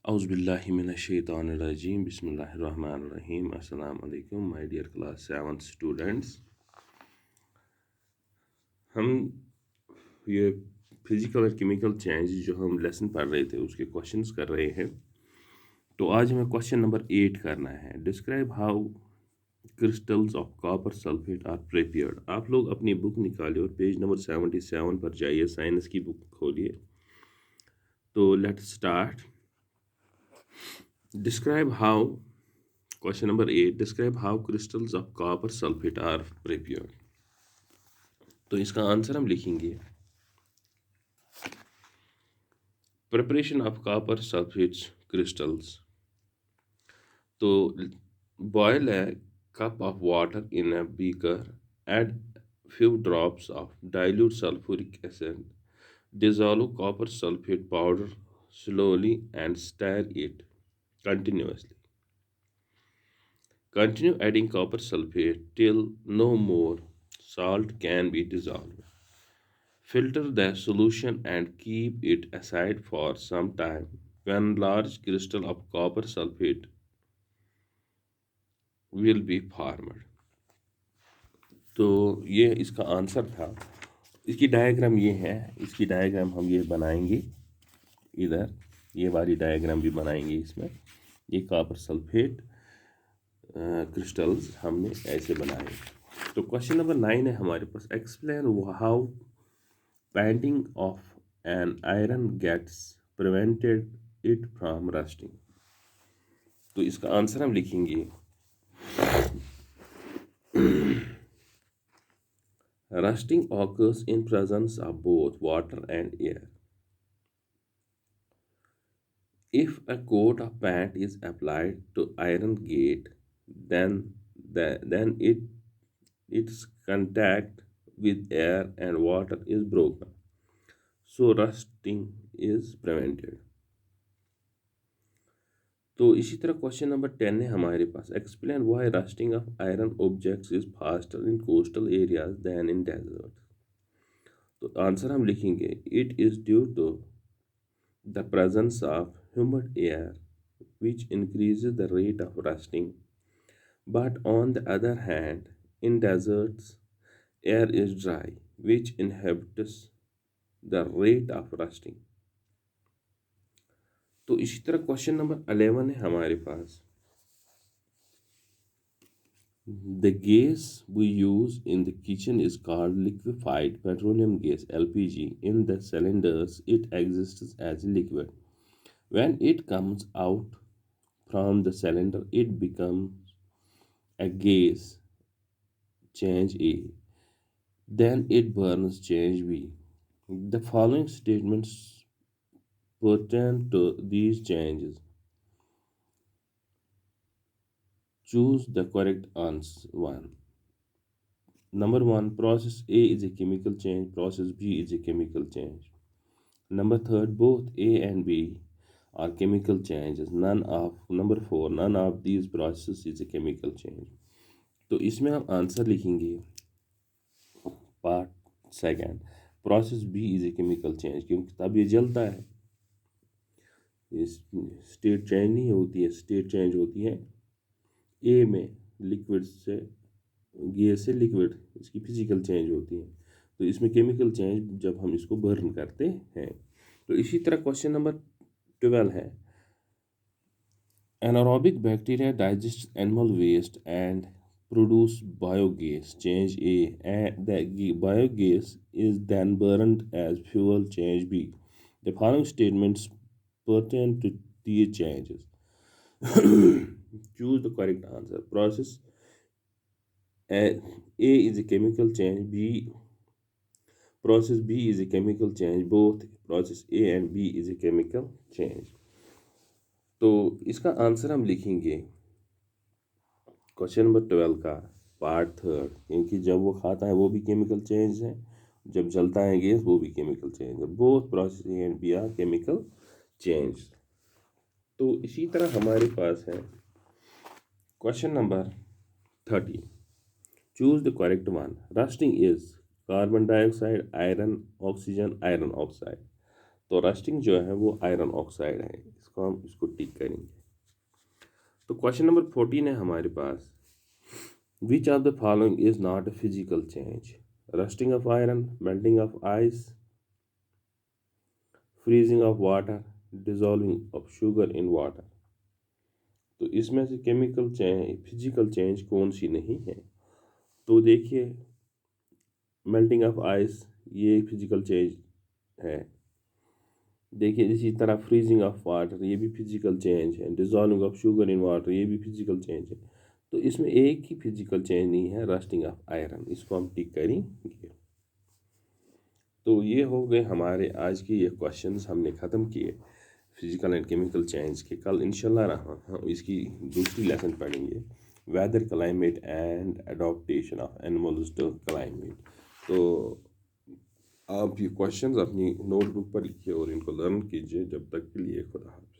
औज़ुबिल्लाहिमिनश्शैतानिर्रजीम बिस्मिल्लाहिर्रहमानिर्रहीम अस्सलाम वालेकुम माय डियर क्लास 7 स्टूडेंट्स। हम ये फिज़िकल और केमिकल चेंज जो हम लेसन पढ़ रहे थे उसके क्वेश्चंस कर रहे हैं। तो आज हमें क्वेश्चन नंबर 8 करना है। Describe how crystals of copper sulphate are prepared. आप लोग अपनी बुक निकालिए और पेज नंबर 77 पर जाइए, साइंस की बुक खोलिए। तो let's start. Describe how question number 8, describe how crystals of copper sulphate are prepared. तो इसका आंसर हम लिखेंगे preparation of copper sulphates crystals. तो boil a cup of water in a beaker, add few drops of dilute sulfuric acid, dissolve copper sulfate powder slowly and stir it continuously. Continue adding copper sulfate till no more salt can be dissolved. Filter the solution and keep it aside for some time. When large crystal of copper sulfate will be formed. तो ये इसका answer था। इसकी diagram ये है, इसकी diagram हम ये बनाएंगे, इधर ये वाली डायग्राम भी बनाएंगे। इसमें ये कॉपर सल्फेट क्रिस्टल्स हमने ऐसे बनाए। तो क्वेश्चन नंबर 9 है हमारे पास। Explain how painting of an iron gets prevented it from rusting। तो इसका आंसर हम लिखेंगे rusting occurs in presence of both water and air. If a coat of paint is applied to iron gate, then its contact with air and water is broken, so rusting is prevented। तो इसी तरह question number 10 है हमारे पास। Explain why rusting of iron objects is faster in coastal areas than in desert. तो answer हम लिखेंगे it is due to the presence of humid air which increases the rate of rusting, but on the other hand in deserts air is dry which inhibits the rate of rusting। तो इसी तरह question number 11 है हमारे पास। The gas we use in the kitchen is called liquefied petroleum gas (LPG). In the cylinders, it exists as a liquid. When it comes out from the cylinder, it becomes a gas, change A. Then it burns, change B. The following statements pertain to these changes. Choose the correct answer. One. Number 1, process A is a chemical change, process B is a chemical change. Number 3, both A and B are chemical changes. Number 4, none of these processes is a chemical change। तो इसमें हम answer लिखेंगे part second, process B is a chemical change, क्योंकि तब ये जलता है। State change नहीं होती है, स्टेट चेंज होती है ए में, लिक्विड से गैस से लिक्विड, इसकी फिजिकल चेंज होती है। तो इसमें केमिकल चेंज जब हम इसको बर्न करते हैं। तो इसी तरह क्वेश्चन नंबर 12 है। Anaerobic bacteria digest animal waste and produce biogas, change A, and the biogas is then burned as fuel, change B। The following statements pertain to these changes। Choose the correct answer। Process A is a chemical change, process B is a chemical change, both process A and B is a chemical change। तो इसका answer हम लिखेंगे question number 12 का part third, क्योंकि जब वो खाता है वो भी केमिकल चेंज है, जब जलता है गैस वो भी केमिकल चेंज है। Both process A and B are chemical change. तो इसी तरह हमारे पास है question number 13। Choose the correct one. Rusting is carbon dioxide, iron, oxygen, iron oxide. तो रस्टिंग जो है वो आयरन ऑक्साइड है। इसको टिक करेंगे। तो क्वेश्चन नंबर 14 है हमारे पास, which of the following is not a physical change? Rusting of iron, melting of ice, freezing of water, dissolving of sugar in water. तो इसमें से केमिकल चेंज, फिजिकल चेंज कौन सी नहीं है? तो देखिए, मेल्टिंग ऑफ आइस ये फिजिकल चेंज है। देखिए इसी तरह फ्रीजिंग ऑफ वाटर ये भी फिजिकल चेंज है। Dissolving of sugar in water ये भी फिजिकल चेंज है। तो इसमें एक ही फिजिकल चेंज नहीं है, रस्टिंग ऑफ आयरन, इसको हम टिक करेंगे। तो ये हो गए हमारे आज के ये क्वेश्चंस हमने ख़त्म किए फिजिकल एंड केमिकल चेंज के। कल इंशाल्लाह हम इसकी दूसरी लेसन पढ़ेंगे, weather, climate and adaptation of animals to climate. तो आप ये क्वेश्चंस अपनी नोटबुक पर लिखिए और इनको लर्न कीजिए। जब तक के लिए खुदा हाफ़िज़।